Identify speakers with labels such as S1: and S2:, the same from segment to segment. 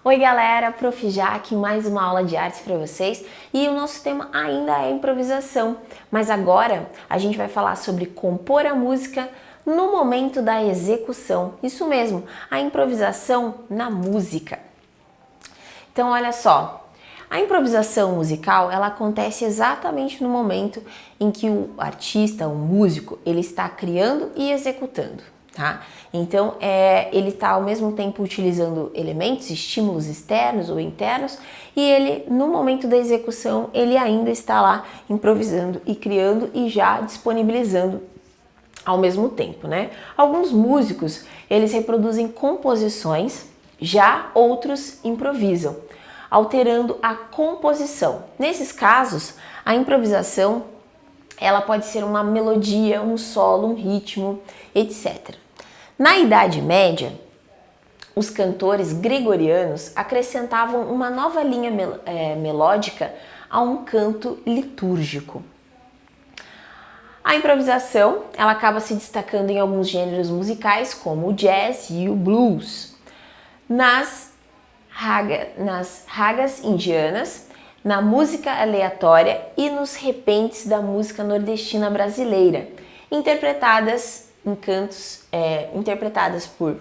S1: Oi galera, Prof. Jaque, mais uma aula de artes para vocês e o nosso tema ainda é improvisação, mas agora a gente vai falar sobre compor a música no momento da execução, isso mesmo, a improvisação na música. Então olha só, a improvisação musical ela acontece exatamente no momento em que o artista, o músico, ele está criando e executando. Tá? Então, ele está ao mesmo tempo utilizando elementos, estímulos externos ou internos e ele, no momento da execução, ele ainda está lá improvisando e criando e já disponibilizando ao mesmo tempo, né? Alguns músicos, eles reproduzem composições, já outros improvisam, alterando a composição. Nesses casos, a improvisação ela pode ser uma melodia, um solo, um ritmo, etc. Na Idade Média, os cantores gregorianos acrescentavam uma nova linha melódica a um canto litúrgico. A improvisação ela acaba se destacando em alguns gêneros musicais, como o jazz e o blues. Nas ragas indianas, na música aleatória e nos repentes da música nordestina brasileira, interpretadas por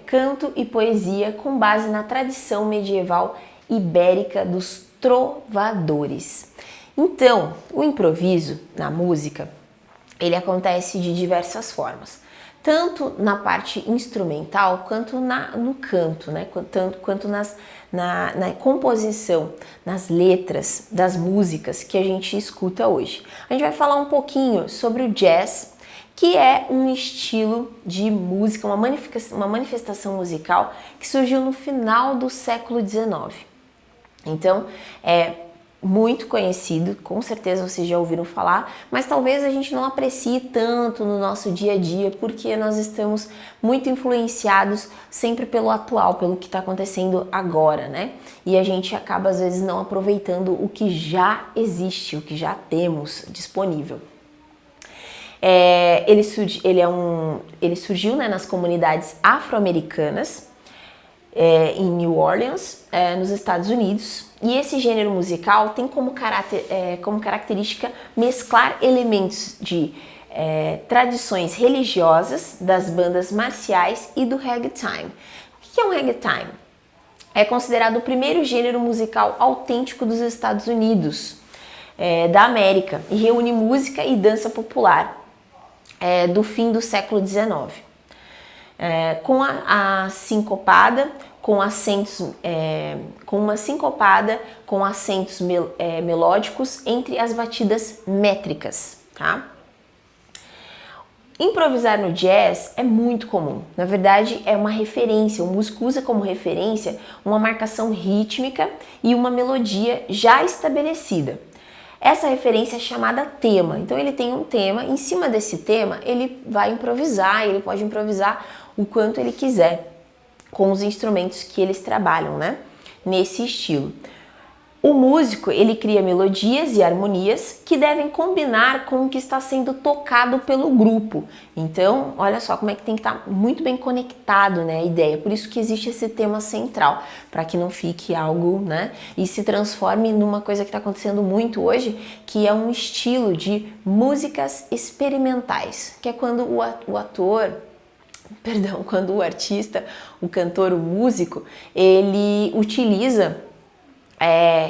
S1: canto e poesia com base na tradição medieval ibérica dos trovadores. Então, o improviso na música, ele acontece de diversas formas. Tanto na parte instrumental quanto no canto, né? quanto na composição, nas letras das músicas que a gente escuta hoje. A gente vai falar um pouquinho sobre o jazz, que é um estilo de música, uma manifestação musical que surgiu no final do século XIX. Então, é muito conhecido, com certeza vocês já ouviram falar, mas talvez a gente não aprecie tanto no nosso dia a dia porque nós estamos muito influenciados sempre pelo atual, pelo que está acontecendo agora, né? E a gente acaba às vezes não aproveitando o que já existe, o que já temos disponível. Ele surgiu, né, nas comunidades afro-americanas, em New Orleans, nos Estados Unidos, e esse gênero musical tem como característica mesclar elementos de tradições religiosas, das bandas marciais e do ragtime. O que é um ragtime? É considerado o primeiro gênero musical autêntico dos Estados Unidos, da América, e reúne música e dança popular do fim do século XIX. Com a sincopada, com uma sincopada com acentos melódicos entre as batidas métricas, tá? Improvisar no jazz é muito comum. Na verdade, é uma referência, o músico usa como referência uma marcação rítmica e uma melodia já estabelecida. Essa referência é chamada tema. Então ele tem um tema, em cima desse tema ele vai improvisar, ele pode improvisar o quanto ele quiser com os instrumentos que eles trabalham, né? Nesse estilo. O músico, ele cria melodias e harmonias que devem combinar com o que está sendo tocado pelo grupo. Então, olha só como é que tem que estar muito bem conectado, né, a ideia. Por isso que existe esse tema central, para que não fique algo, né, e se transforme numa coisa que está acontecendo muito hoje, que é um estilo de músicas experimentais, que é quando quando o artista, o cantor, o músico, ele utiliza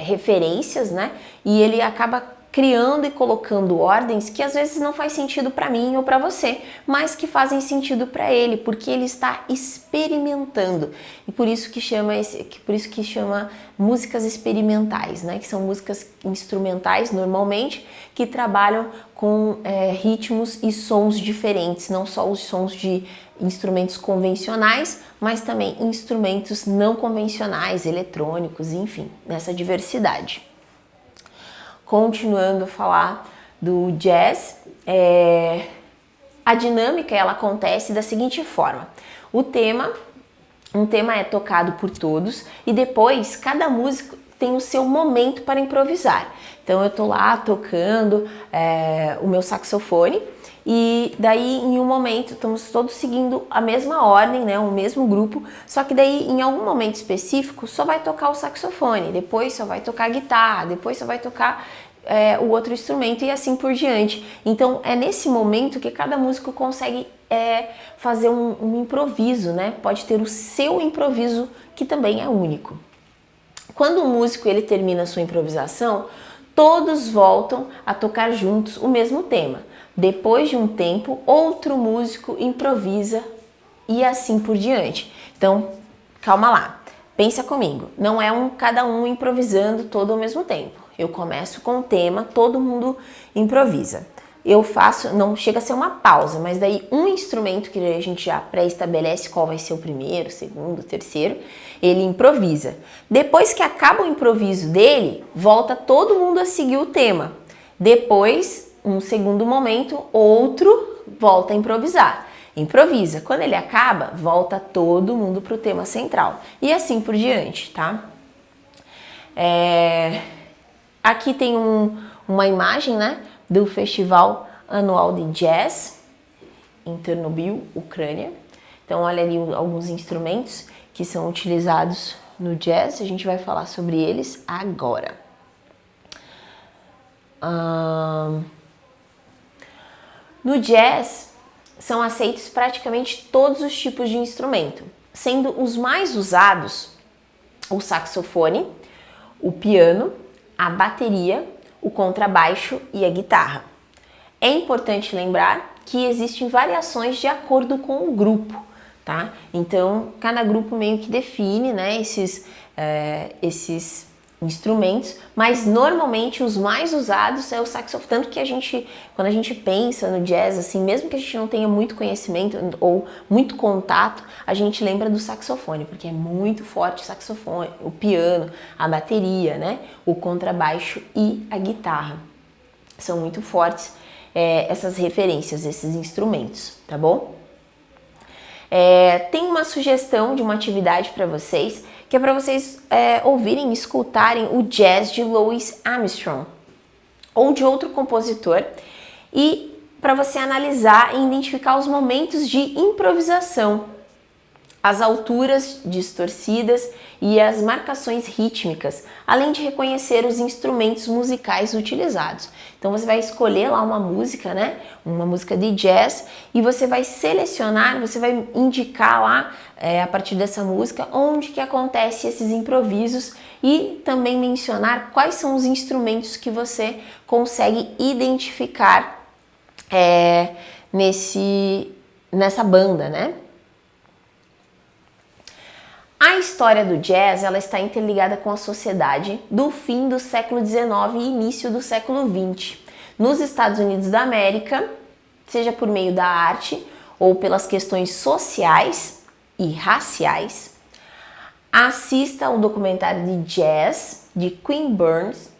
S1: referências, né? E ele acaba criando e colocando ordens que às vezes não faz sentido para mim ou para você, mas que fazem sentido para ele, porque ele está experimentando. E por isso que chama músicas experimentais, né? Que são músicas instrumentais normalmente que trabalham com ritmos e sons diferentes, não só os sons de instrumentos convencionais, mas também instrumentos não convencionais, eletrônicos, enfim, nessa diversidade. Continuando a falar do jazz, a dinâmica ela acontece da seguinte forma: um tema é tocado por todos e depois cada músico tem o seu momento para improvisar. Então eu tô lá tocando o meu saxofone e daí em um momento estamos todos seguindo a mesma ordem, né, o mesmo grupo, só que daí em algum momento específico só vai tocar o saxofone, depois só vai tocar a guitarra, depois só vai tocar o outro instrumento e assim por diante. Então é nesse momento que cada músico consegue fazer um improviso, né? Pode ter o seu improviso que também é único. Quando o músico ele termina a sua improvisação, todos voltam a tocar juntos o mesmo tema. Depois de um tempo, outro músico improvisa e assim por diante. Então, calma lá, pensa comigo. Não é cada um improvisando todo ao mesmo tempo. Eu começo com o tema, todo mundo improvisa. Eu faço, não chega a ser uma pausa, mas daí um instrumento que a gente já pré-estabelece qual vai ser o primeiro, segundo, terceiro, ele improvisa. Depois que acaba o improviso dele, volta todo mundo a seguir o tema. Depois, um segundo momento, outro volta a improvisar. Improvisa. Quando ele acaba, volta todo mundo para o tema central. E assim por diante, tá? Aqui tem uma imagem, né, do Festival Anual de Jazz em Chernobyl, Ucrânia. Então, olha ali alguns instrumentos que são utilizados no jazz. A gente vai falar sobre eles agora. No jazz, são aceitos praticamente todos os tipos de instrumento, sendo os mais usados o saxofone, o piano, a bateria, o contrabaixo e a guitarra. É importante lembrar que existem variações de acordo com o grupo, tá? Então, cada grupo meio que define, né, esses instrumentos, mas normalmente os mais usados é o saxofone. Tanto que quando a gente pensa no jazz, assim, mesmo que a gente não tenha muito conhecimento ou muito contato, a gente lembra do saxofone, porque é muito forte o saxofone, o piano, a bateria, né, o contrabaixo e a guitarra. São muito fortes essas referências, esses instrumentos, tá bom? Tem uma sugestão de uma atividade para vocês, que é para vocês ouvirem e escutarem o jazz de Louis Armstrong ou de outro compositor e para você analisar e identificar os momentos de improvisação, as alturas distorcidas e as marcações rítmicas, além de reconhecer os instrumentos musicais utilizados. Então você vai escolher lá uma música, né? Uma música de jazz e você vai selecionar, você vai indicar lá a partir dessa música onde que acontece esses improvisos e também mencionar quais são os instrumentos que você consegue identificar nessa banda, né? A história do jazz ela está interligada com a sociedade do fim do século XIX e início do século XX. Nos Estados Unidos da América, seja por meio da arte ou pelas questões sociais e raciais, assista ao documentário de jazz de Queen Burns,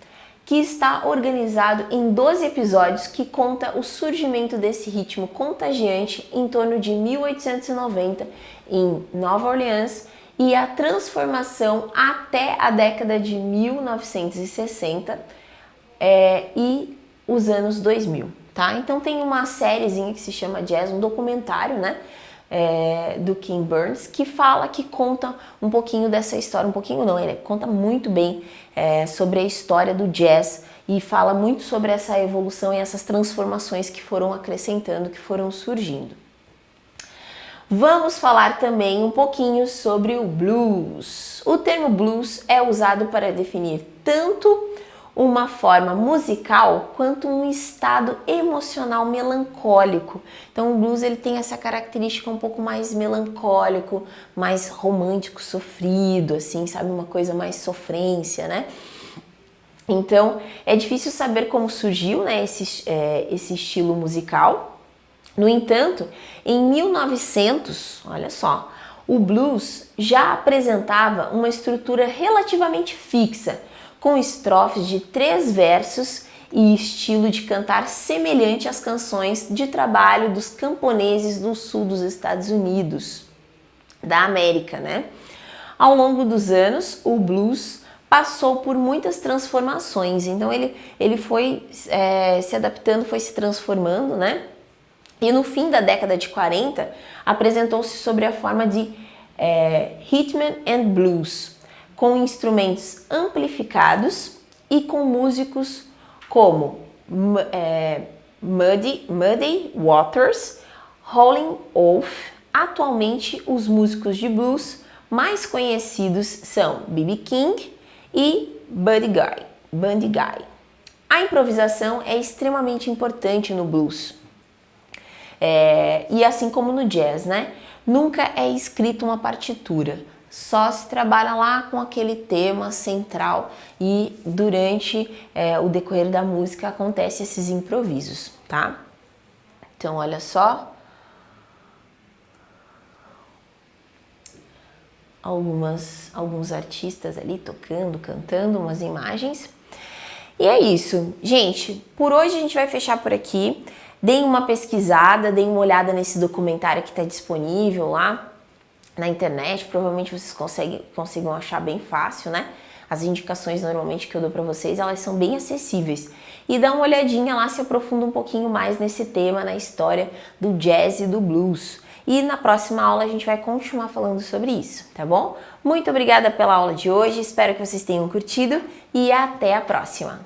S1: que está organizado em 12 episódios que conta o surgimento desse ritmo contagiante em torno de 1890 em Nova Orleans e a transformação até a década de 1960 e os anos 2000, tá? Então tem uma sériezinha que se chama Jazz, um documentário, né, do King Burns, que conta um pouquinho dessa história, um pouquinho não, ele conta muito bem sobre a história do jazz e fala muito sobre essa evolução e essas transformações que foram acrescentando, que foram surgindo. Vamos falar também um pouquinho sobre o blues. O termo blues é usado para definir tanto uma forma musical quanto um estado emocional melancólico. Então o blues ele tem essa característica um pouco mais melancólico, mais romântico, sofrido, assim, sabe, uma coisa mais sofrência, né? Então é difícil saber como surgiu, né, esse estilo musical. No entanto, em 1900, olha só, o blues já apresentava uma estrutura relativamente fixa, com estrofes de 3 versos e estilo de cantar semelhante às canções de trabalho dos camponeses do sul dos Estados Unidos, da América, né? Ao longo dos anos, o blues passou por muitas transformações. Então ele foi se adaptando, foi se transformando, né? E no fim da década de 40, apresentou-se sob a forma de rhythm and blues, com instrumentos amplificados e com músicos como Muddy Waters, Howlin' Wolf. Atualmente, os músicos de blues mais conhecidos são B.B. King e Buddy Guy. A improvisação é extremamente importante no blues. E assim como no jazz, né? Nunca é escrita uma partitura, só se trabalha lá com aquele tema central e durante o decorrer da música acontecem esses improvisos, tá? Então, olha só. Alguns artistas ali tocando, cantando, umas imagens. E é isso, gente. Por hoje a gente vai fechar por aqui. Deem uma pesquisada, deem uma olhada nesse documentário que está disponível lá na internet. Provavelmente vocês consigam achar bem fácil, né? As indicações normalmente que eu dou para vocês, elas são bem acessíveis. E dá uma olhadinha lá, se aprofunda um pouquinho mais nesse tema, na história do jazz e do blues. E na próxima aula a gente vai continuar falando sobre isso, tá bom? Muito obrigada pela aula de hoje, espero que vocês tenham curtido e até a próxima!